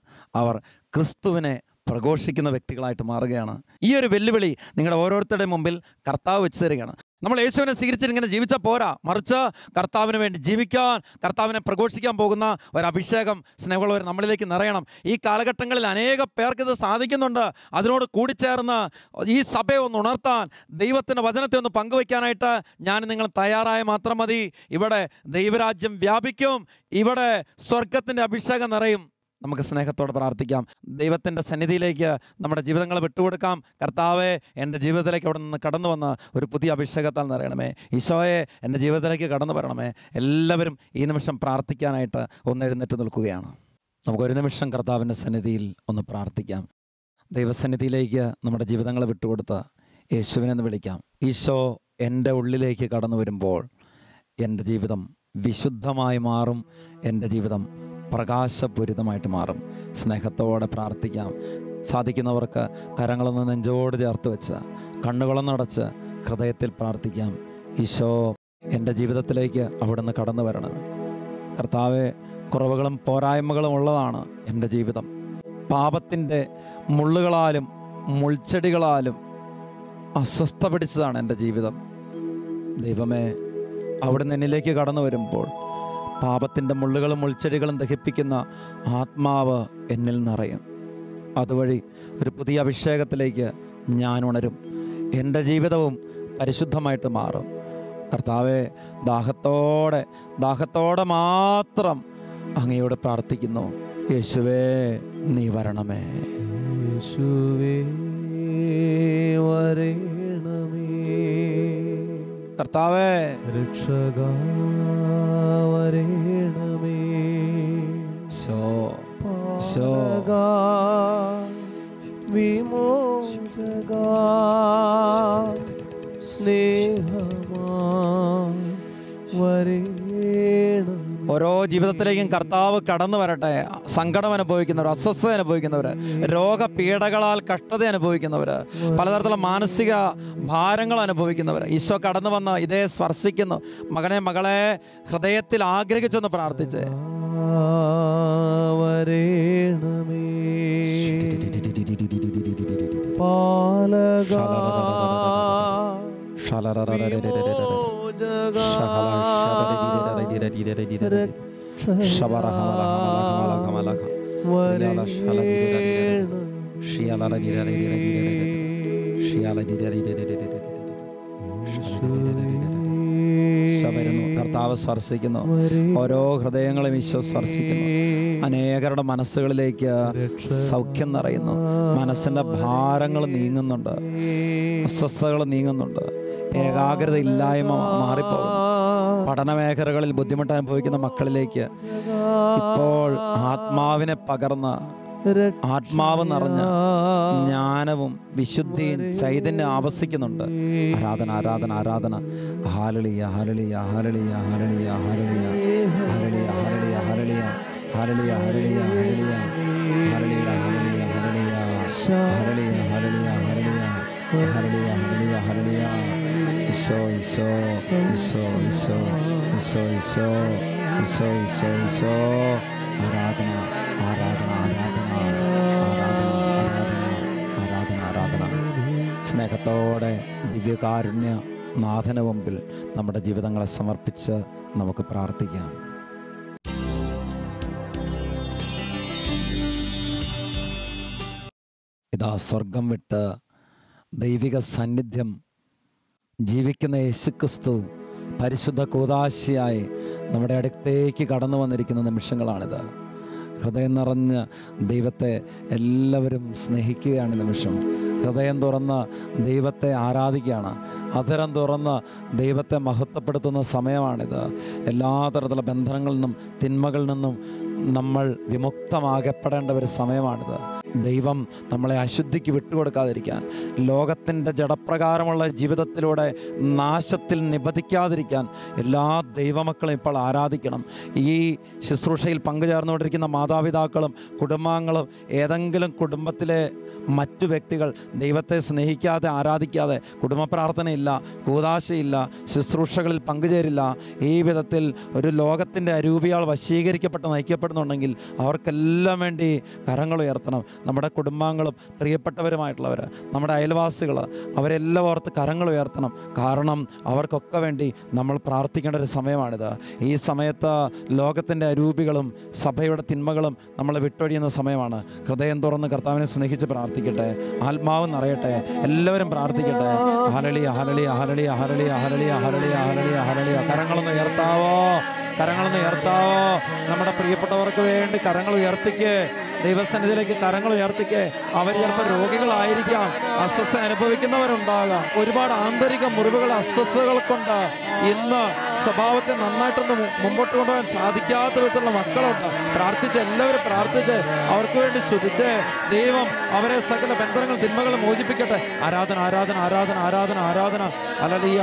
അവർ ക്രിസ്തുവിനെ പ്രഘോഷിക്കുന്ന വ്യക്തികളായിട്ട് മാറുകയാണ്. ഈ ഒരു വെല്ലുവിളി നിങ്ങളുടെ ഓരോരുത്തരുടെയും മുമ്പിൽ കർത്താവ് വെച്ച് തരികയാണ്. നമ്മൾ യേശുവിനെ സ്വീകരിച്ചിട്ട് ഇങ്ങനെ ജീവിച്ചാൽ പോരാ, മറിച്ച് കർത്താവിന് വേണ്ടി ജീവിക്കാൻ, കർത്താവിനെ പ്രഘോഷിക്കാൻ പോകുന്ന ഒരു അഭിഷേകം സ്നേഹമുള്ളവർ നമ്മളിലേക്ക് നിറയണം. ഈ കാലഘട്ടങ്ങളിൽ അനേക പേർക്ക് ഇത് സാധിക്കുന്നുണ്ട്. അതിനോട് കൂടിച്ചേർന്ന് ഈ സഭയെ ഒന്ന് ഉണർത്താൻ, ദൈവത്തിൻ്റെ വചനത്തെ ഒന്ന് പങ്കുവയ്ക്കാനായിട്ട് ഞാൻ നിങ്ങൾ തയ്യാറായ മാത്രം മതി. ഇവിടെ ദൈവരാജ്യം വ്യാപിക്കും, ഇവിടെ സ്വർഗത്തിൻ്റെ അഭിഷേകം നിറയും. നമുക്ക് സ്നേഹത്തോടെ പ്രാർത്ഥിക്കാം. ദൈവത്തിൻ്റെ സന്നിധിയിലേക്ക് നമ്മുടെ ജീവിതങ്ങളെ വിട്ടുകൊടുക്കാം. കർത്താവെ, എൻ്റെ ജീവിതത്തിലേക്ക് അവിടെ നിന്ന് കടന്നു വന്ന് ഒരു പുതിയ അഭിഷേകത്താൽ നിറയണമേ. ഈശോയെ, എൻ്റെ ജീവിതത്തിലേക്ക് കടന്നു വരണമേ. എല്ലാവരും ഈ നിമിഷം പ്രാർത്ഥിക്കാനായിട്ട് ഒന്ന് എഴുന്നേറ്റ് നിൽക്കുകയാണ്. നമുക്കൊരു നിമിഷം കർത്താവിൻ്റെ സന്നിധിയിൽ ഒന്ന് പ്രാർത്ഥിക്കാം. ദൈവസന്നിധിയിലേക്ക് നമ്മുടെ ജീവിതങ്ങളെ വിട്ടുകൊടുത്ത് യേശുവിനെ ഒന്ന് വിളിക്കാം. ഈശോ എൻ്റെ ഉള്ളിലേക്ക് കടന്നു വരുമ്പോൾ എൻ്റെ ജീവിതം വിശുദ്ധമായി മാറും, എൻ്റെ ജീവിതം പ്രകാശപൂരിതമായിട്ട് മാറും. സ്നേഹത്തോടെ പ്രാർത്ഥിക്കാം. സാധിക്കുന്നവർക്ക് കരങ്ങളൊന്ന് നെഞ്ചോട് ചേർത്ത് വെച്ച് കണ്ണുകളൊന്ന് അടച്ച് ഹൃദയത്തിൽ പ്രാർത്ഥിക്കാം. ഈശോ, എൻ്റെ ജീവിതത്തിലേക്ക് അവിടുന്ന് കടന്നു വരണം. കർത്താവെ, കുറവുകളും പോരായ്മകളും ഉള്ളതാണ് എൻ്റെ ജീവിതം. പാപത്തിൻ്റെ മുള്ളുകളാലും മുൾച്ചെടികളാലും അസ്വസ്ഥ പിടിച്ചതാണ് എൻ്റെ ജീവിതം. ദൈവമേ, അവിടുന്ന് എന്നിലേക്ക് കടന്നു വരുമ്പോൾ പാപത്തിൻ്റെ മുള്ളുകളും മുൾച്ചെടികളും ദഹിപ്പിക്കുന്ന ആത്മാവ് എന്നിൽ നിറയും. അതുവഴി ഒരു പുതിയ അഭിഷേകത്തിലേക്ക് ഞാൻ ഉണരും. എൻ്റെ ജീവിതവും പരിശുദ്ധമായിട്ട് മാറും. കർത്താവെ, ദാഹത്തോടെ മാത്രം അങ്ങയോട് പ്രാർത്ഥിക്കുന്നു. യേശുവേ, നീ വരണമേ. യേശുവേ, കർത്താവേ. രക്ഷകാ വരേണമേ. പാലകാ വിമോചകാ സ്നേഹമാ വരേണമേ. ഓരോ ജീവിതത്തിലേക്കും കർത്താവ് കടന്നു വരട്ടെ. സങ്കടം അനുഭവിക്കുന്നവർ, അസ്വസ്ഥത അനുഭവിക്കുന്നവർ, രോഗപീഠകളാൽ കഷ്ടത അനുഭവിക്കുന്നവർ, പലതരത്തിലുള്ള മാനസിക ഭാരങ്ങൾ അനുഭവിക്കുന്നവർ, ഈശോ കടന്നു വന്ന് ഇതേ സ്പർശിക്കുന്നു. മകനെ മകളെ ഹൃദയത്തിൽ ആഗ്രഹിച്ചൊന്ന് പ്രാർത്ഥിച്ച് വരേണമേ. പാലകാ കർത്താവ് സ്പർശിക്കുന്നു. ഓരോ ഹൃദയങ്ങളും ഈശോ സ്പർശിക്കുന്നു. അനേകരുടെ മനസ്സുകളിലേക്ക് സൗഖ്യം നിറയുന്നു. മനസ്സിൻ്റെ ഭാരങ്ങൾ നീങ്ങുന്നുണ്ട്, അസ്വസ്ഥതകൾ നീങ്ങുന്നുണ്ട്, ഏകാഗ്രത ഇല്ലായ്മ മാറിപ്പോകുന്നു. പഠന മേഖലകളിൽ ബുദ്ധിമുട്ട് അനുഭവിക്കുന്ന മക്കളിലേക്ക് ഇപ്പോൾ ആത്മാവിനെ പകർന്ന് ആത്മാവ് നിറഞ്ഞ ജ്ഞാനവും വിശുദ്ധിയും ചൈതന്യം ആവസിക്കുന്നുണ്ട്. ആരാധന ആരാധന ആരാധന. Hallelujah hallelujah hallelujah hallelujah hallelujah hallelujah hallelujah hallelujah hallelujah hallelujah hallelujah hallelujah hallelujah hallelujah hallelujah hallelujah ഹല്ലേലൂയ. ഈശോ ഈശോ ഈശോ ഈശോ ഈശോ ഈശോ ഈശോ ഈശോ ഈശോ. ആരാധന ആരാധന ആരാധന ആരാധന ആരാധന ആരാധന. സ്നേഹത്തോടെ ദിവ്യകാരുണ്യ നാഥന് മുമ്പിൽ നമ്മുടെ ജീവിതങ്ങളെ സമർപ്പിച്ച് നമുക്ക് പ്രാർത്ഥിക്കാം. ഇതാ സ്വർഗം വിട്ട് ദൈവിക സാന്നിധ്യം ജീവിക്കുന്ന യേശുക്രിസ്തു പരിശുദ്ധ കൂദാശയായി നമ്മുടെ അടുത്തേക്ക് കടന്നു വന്നിരിക്കുന്ന നിമിഷങ്ങളാണിത്. ഹൃദയം നിറഞ്ഞ് ദൈവത്തെ എല്ലാവരും സ്നേഹിക്കുകയാണ് നിമിഷം. ഹൃദയം തുറന്ന് ദൈവത്തെ ആരാധിക്കുകയാണ്. അധരം തുറന്ന് ദൈവത്തെ മഹത്വപ്പെടുത്തുന്ന സമയമാണിത്. എല്ലാ തരത്തിലുള്ള ബന്ധനങ്ങളിൽ നിന്നും തിന്മകളിൽ നിന്നും നമ്മൾ വിമുക്തമാകപ്പെടേണ്ട ഒരു സമയമാണിത്. ദൈവം നമ്മളെ അശുദ്ധിക്ക് വിട്ടുകൊടുക്കാതിരിക്കാൻ, ലോകത്തിൻ്റെ ജഡപ്രകാരമുള്ള ജീവിതത്തിലൂടെ നാശത്തിൽ നിബന്ധിക്കാതിരിക്കാൻ എല്ലാ ദൈവമക്കളും ഇപ്പോൾ ആരാധിക്കണം. ഈ ശുശ്രൂഷയിൽ പങ്കുചേർന്നുകൊണ്ടിരിക്കുന്ന മാതാപിതാക്കളും കുടുംബാംഗങ്ങളും ഏതെങ്കിലും കുടുംബത്തിലെ മറ്റു വ്യക്തികൾ ദൈവത്തെ സ്നേഹിക്കാതെ ആരാധിക്കാതെ കുടുംബ പ്രാർത്ഥനയില്ല, കൂദാശയില്ല, ശുശ്രൂഷകളിൽ പങ്കുചേരില്ല, ഈ വിധത്തിൽ ഒരു ലോകത്തിൻ്റെ അരൂപിയാൽ വശീകരിക്കപ്പെട്ട് നയിക്കപ്പെടുന്നുണ്ടെങ്കിൽ അവർക്കെല്ലാം വേണ്ടി കരങ്ങൾ ഉയർത്തണം. നമ്മുടെ കുടുംബാംഗങ്ങളും പ്രിയപ്പെട്ടവരുമായിട്ടുള്ളവർ, നമ്മുടെ അയൽവാസികൾ, അവരെല്ലാം ഓർത്ത് കരങ്ങൾ ഉയർത്തണം. കാരണം അവർക്കൊക്കെ വേണ്ടി നമ്മൾ പ്രാർത്ഥിക്കേണ്ട ഒരു സമയമാണിത്. ഈ സമയത്ത് ലോകത്തിൻ്റെ അരൂപികളും സഭയുടെ തിന്മകളും നമ്മളെ വിട്ടൊഴിയുന്ന സമയമാണ്. ഹൃദയം തുറന്ന് കർത്താവിനെ സ്നേഹിച്ച് പ്രാർത്ഥിക്കട്ടെ. ആത്മാവ് നിറയട്ടെ. എല്ലാവരും പ്രാർത്ഥിക്കട്ടെ. Hallelujah hallelujah hallelujah hallelujah hallelujah hallelujah hallelujah hallelujah. കരങ്ങളൊന്ന് ഉയർത്താവോ, കരങ്ങളൊന്ന് ഉയർത്താവോ. നമ്മുടെ പ്രിയപ്പെട്ടവർക്ക് വേണ്ടി കരങ്ങൾ ഉയർത്തിക്ക്. ദൈവസന്നിധിയിലേക്ക് കരങ്ങൾ ഉയർത്തിക്ക്. അവർ ചിലപ്പോൾ രോഗികളായിരിക്കാം, അസ്വസ്ഥ അനുഭവിക്കുന്നവരുണ്ടാകാം. ഒരുപാട് ആന്തരിക മുറിവുകൾ, അസ്വസ്ഥതകൾ കൊണ്ട് ഇന്ന് സ്വഭാവത്തെ നന്നായിട്ടൊന്ന് മുമ്പോട്ട് കൊണ്ടുപോകാൻ സാധിക്കാത്ത വിധത്തിലുള്ള മക്കളുണ്ട്. പ്രാർത്ഥിച്ച്, എല്ലാവരും പ്രാർത്ഥിച്ച് അവർക്ക് വേണ്ടി സ്തുതിച്ച് ദൈവം അവരെ സകല ബന്ധനങ്ങൾ തിന്മകൾ മോചിപ്പിക്കട്ടെ. ആരാധന ആരാധന ആരാധന ആരാധന ആരാധന. ഹല്ലേലൂയ.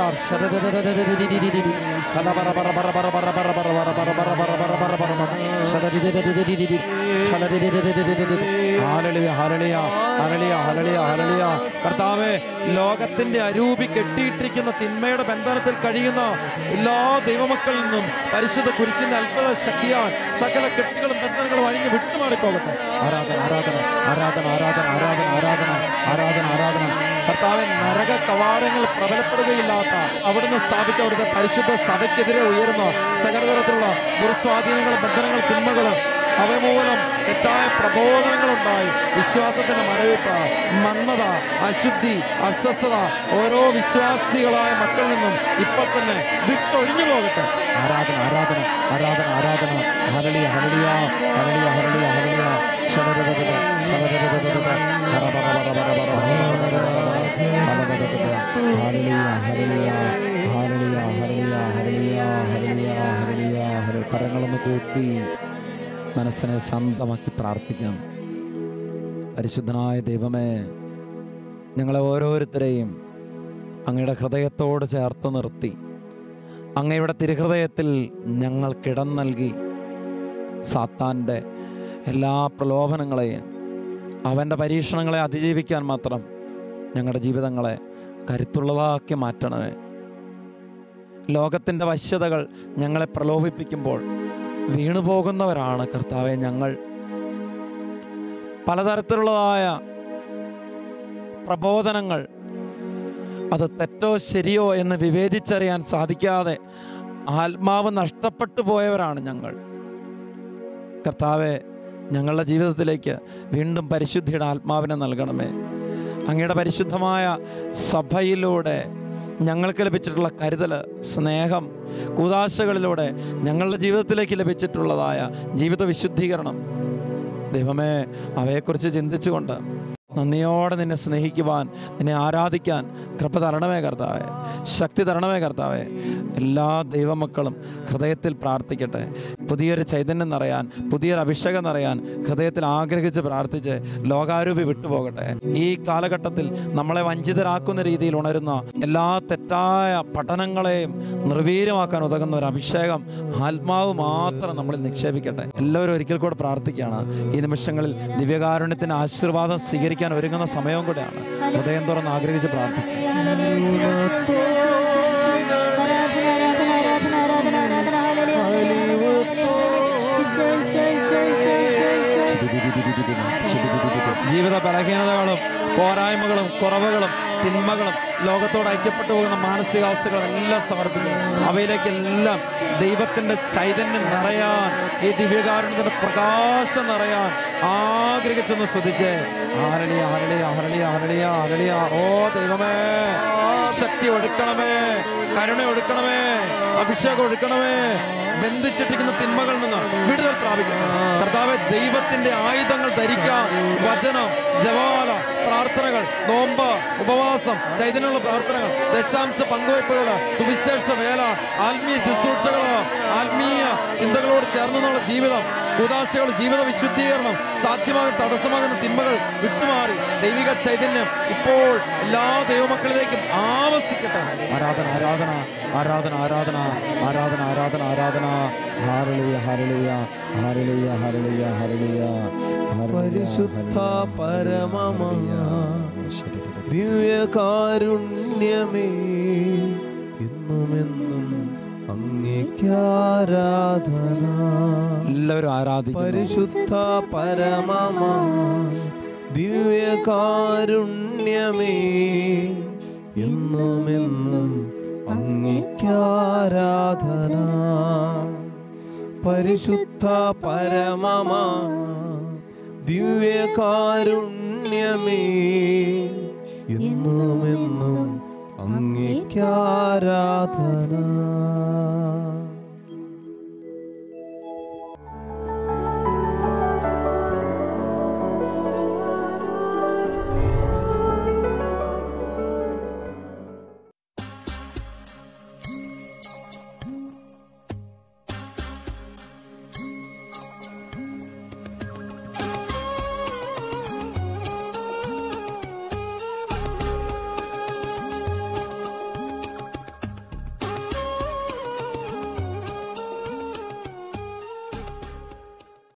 കർത്താവേ, ലോകത്തിന്റെ അരൂപി കെട്ടിയിട്ടിരിക്കുന്ന തിന്മയുടെ ബന്ധനത്തിൽ കഴിയുന്ന എല്ലാ ദൈവമക്കളിൽ നിന്നും പരിശുദ്ധ കുരിശിന്റെ അത്ഭുത ശക്തിയാൽ സകല കെട്ടുകളും ബന്ധനങ്ങളും അഴിഞ്ഞ് വിട്ടുമാറിപ്പോകട്ടെ. ആരാധന ആരാധന ആരാധന ആരാധന ആരാധന ആരാധന ആരാധന ആരാധന. കർത്താവെ, നരക കവാടങ്ങൾ പ്രബലപ്പെടുകയില്ലാത്ത അവിടുന്ന് സ്ഥാപിച്ച അവിടുത്തെ പരിശുദ്ധ സഭയ്ക്കെതിരെ ഉയർന്ന സകലതരത്തിലുള്ള ദുർസ്വാധീനങ്ങളും ബന്ധനങ്ങൾ തിന്മകളും അവ മൂലം തെറ്റായ പ്രബോധനങ്ങളുണ്ടായി വിശ്വാസത്തിന്റെ മരവിപ്പ്, മന്ദത, അശുദ്ധി, അസ്വസ്ഥത ഓരോ വിശ്വാസികളായ മക്കളിൽ നിന്നും ഇപ്പോൾ തന്നെ വിട്ടൊഴിഞ്ഞു പോകട്ടെ. ആരാധന ആരാധന ആരാധന ആരാധന. Hallelujah hallelujah hallelujah hallelujah hallelujah. ശബദദദദ ശബദദദദദ ഹരബറബറബറബറ ഹല്ലേലൂയ ഹല്ലേലൂയ ഹല്ലേലൂയ ഹല്ലേലൂയ മനസ്സിനെ ശാന്തമാക്കി പ്രാർത്ഥിക്കാം. പരിശുദ്ധനായ ദൈവമേ, ഞങ്ങളെ ഓരോരുത്തരെയും അങ്ങയുടെ ഹൃദയത്തോട് ചേർത്ത് നിർത്തി അങ്ങയുടെ തിരുഹൃദയത്തിൽ ഞങ്ങൾക്കിടം നൽകി സാത്താൻ്റെ എല്ലാ പ്രലോഭനങ്ങളെയും അവൻ്റെ പരീക്ഷണങ്ങളെ അതിജീവിക്കാൻ മാത്രം ഞങ്ങളുടെ ജീവിതങ്ങളെ കരുത്തുള്ളതാക്കി മാറ്റണമേ. ലോകത്തിൻ്റെ വശ്യതകൾ ഞങ്ങളെ പ്രലോഭിപ്പിക്കുമ്പോൾ വീണുപോകുന്നവരാണ് കർത്താവെ ഞങ്ങൾ. പലതരത്തിലുള്ളതായ പ്രബോധനങ്ങൾ അത് തെറ്റോ ശരിയോ എന്ന് വിവേചിച്ചറിയാൻ സാധിക്കാതെ ആത്മാവ് നഷ്ടപ്പെട്ടു പോയവരാണ് ഞങ്ങൾ. കർത്താവെ, ഞങ്ങളുടെ ജീവിതത്തിലേക്ക് വീണ്ടും പരിശുദ്ധിയുടെ ആത്മാവിനെ നൽകണമേ. അങ്ങയുടെ പരിശുദ്ധമായ സഭയിലൂടെ ഞങ്ങൾക്ക് ലഭിച്ചിട്ടുള്ള കരുതൽ, സ്നേഹം, കൂദാശകളിലൂടെ ഞങ്ങളുടെ ജീവിതത്തിലേക്ക് ലഭിച്ചിട്ടുള്ളതായ ജീവിത വിശുദ്ധീകരണം, ദൈവമേ, അവയെക്കുറിച്ച് ചിന്തിച്ചുകൊണ്ട് നന്ദിയോടെ നിന്നെ സ്നേഹിക്കുവാൻ, നിന്നെ ആരാധിക്കാൻ കൃപ തരണമേ കർത്താവേ. ശക്തി തരണമേ കർത്താവേ. എല്ലാ ദൈവമക്കളും ഹൃദയത്തിൽ പ്രാർത്ഥിക്കട്ടെ. പുതിയൊരു ചൈതന്യം നിറയാൻ, പുതിയൊരു അഭിഷേകം നിറയാൻ ഹൃദയത്തിൽ ആഗ്രഹിച്ച് പ്രാർത്ഥിച്ച് ലോകാരൂപി വിട്ടുപോകട്ടെ. ഈ കാലഘട്ടത്തിൽ നമ്മളെ വഞ്ചിതരാക്കുന്ന രീതിയിൽ ഉണരുന്ന എല്ലാ തെറ്റായ പഠനങ്ങളെയും നിർവീര്യമാക്കാൻ ഉതകുന്ന ഒരു അഭിഷേകം, ആത്മാവ് മാത്രം നമ്മളിൽ നിക്ഷേപിക്കട്ടെ. എല്ലാവരും ഒരിക്കൽ കൂടെ പ്രാർത്ഥിക്കുകയാണ്. ഈ നിമിഷങ്ങളിൽ ദിവ്യകാരുണ്യത്തിന് ആശീർവാദം സ്വീകരിക്കാൻ ഒരുങ്ങുന്ന സമയവും കൂടെയാണ്. ഹൃദയം തുറന്ന് ആഗ്രഹിച്ച് പ്രാർത്ഥിച്ചു. ജീവിത ബലഹീനതകളും പോരായ്മകളും കുറവുകളും തിന്മകളും ലോകത്തോട് ഐക്യപ്പെട്ടു പോകുന്ന മാനസികാവസ്ഥകളെല്ലാം സമർപ്പിക്കുന്നു. അവയിലേക്കെല്ലാം ദൈവത്തിൻ്റെ ചൈതന്യം നിറയാൻ, ഈ ദിവ്യകാരുണ്യത്തിൻ്റെ പ്രകാശം നിറയാൻ ആഗ്രഹിച്ചൊന്ന് ശ്രദ്ധിച്ചേ. Hallelujah, hallelujah, hallelujah, hallelujah, hallelujah. ഓ ദൈവമേ, ശക്തി ഒടുക്കണമേ, കരുണ ഒടുക്കണമേ, അഭിഷേകം ഒടുക്കണമേ. ബന്ധിച്ചിട്ടിരിക്കുന്ന തിന്മകളിൽ നിന്ന് വിടുതൽ പ്രാപിക്കണം കർത്താവെ. ദൈവത്തിന്റെ ആയുധങ്ങൾ ധരിക്കാൻ വചനം, ജപമാല, പ്രാർത്ഥനകൾ, നോമ്പ്, ഉപവാസം, ചൈതന്യമുള്ള പ്രാർത്ഥനകൾ, ദശാംശ പങ്കുവയ്പ്പുകൾ, സുവിശേഷ വേല, ആത്മീയ ശുശ്രൂഷകൾ, ആത്മീയ ചിന്തകളോട് ചേർന്നുള്ള ജീവിതം, ഉദാശകൾ, ജീവിത വിശുദ്ധീകരണം, സാധ്യമാകുന്ന തടസ്സമാകുന്ന തിന്മകൾ വിട്ടുമാറി ദൈവിക ചൈതന്യം ഇപ്പോൾ എല്ലാ ദൈവമക്കളിലേക്കും ആവസിക്കട്ടെ. ആരാധന, ആരാധന, ആരാധന, ആരാധന, ആരാധന, ആരാധന, ആരാധന. Hallelujah, hallelujah, hallelujah, hallelujah, hallelujah. പരിശുദ്ധ പരമമാ ദിവ്യകാരുണ്യമേ, എന്നുമെന്നും അങ്ങേക്കാരാധന. എല്ലാവരും ആരാധിക്കുന്നു. പരിശുദ്ധ പരമമാ ദിവ്യകാരുണ്യമേ, എന്നുമെന്നും അങ്ങേക്കാരാധന. പരിശുദ്ധ പരമമാ ദിവ്യകാരുണ്യമേ, എന്നുമെന്നും അങ്ങേക്കാരാധന.